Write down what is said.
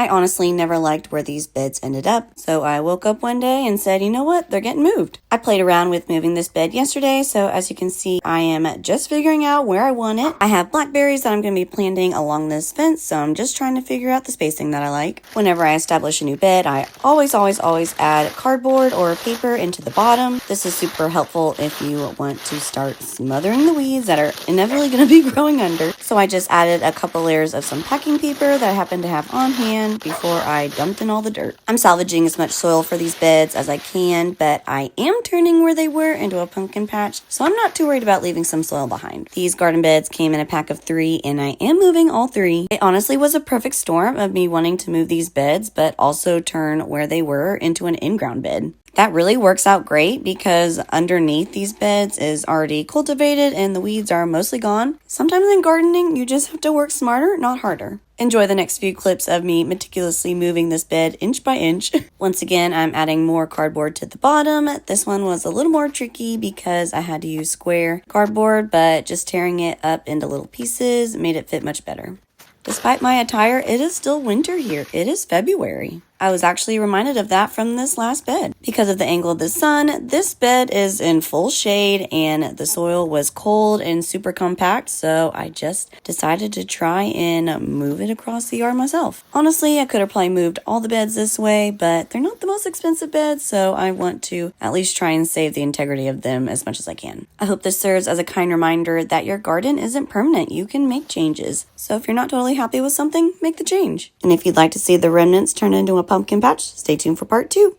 I honestly never liked where these beds ended up, so I woke up one day and said, you know what, they're getting moved. I played around with moving this bed yesterday, so as you can see, I am just figuring out where I want it. I have blackberries that I'm going to be planting along this fence, so I'm just trying to figure out the spacing that I like. Whenever I establish a new bed, I always add cardboard or paper into the bottom. This is super helpful if you want to start smothering the weeds that are inevitably going to be growing under. So I just added a couple layers of some packing paper that I happen to have on hand before I dumped in all the dirt. I'm salvaging as much soil for these beds as I can, but I am turning where they were into a pumpkin patch, so I'm not too worried about leaving some soil behind. These garden beds came in a pack of 3, and I am moving all 3. It honestly was a perfect storm of me wanting to move these beds, but also turn where they were into an in-ground bed. That really works out great because underneath these beds is already cultivated and the weeds are mostly gone. Sometimes in gardening, you just have to work smarter, not harder. Enjoy the next few clips of me meticulously moving this bed inch by inch. Once again, I'm adding more cardboard to the bottom. This one was a little more tricky because I had to use square cardboard, but just tearing it up into little pieces made it fit much better. Despite my attire, it is still winter here. It is February. I was actually reminded of that from this last bed. Because of the angle of the sun, this bed is in full shade and the soil was cold and super compact, so I just decided to try and move it across the yard myself. Honestly, I could have probably moved all the beds this way, but they're not the most expensive beds, so I want to at least try and save the integrity of them as much as I can. I hope this serves as a kind reminder that your garden isn't permanent. You can make changes. So if you're not totally happy with something, make the change. And if you'd like to see the remnants turn into a pumpkin patch, stay tuned for part 2.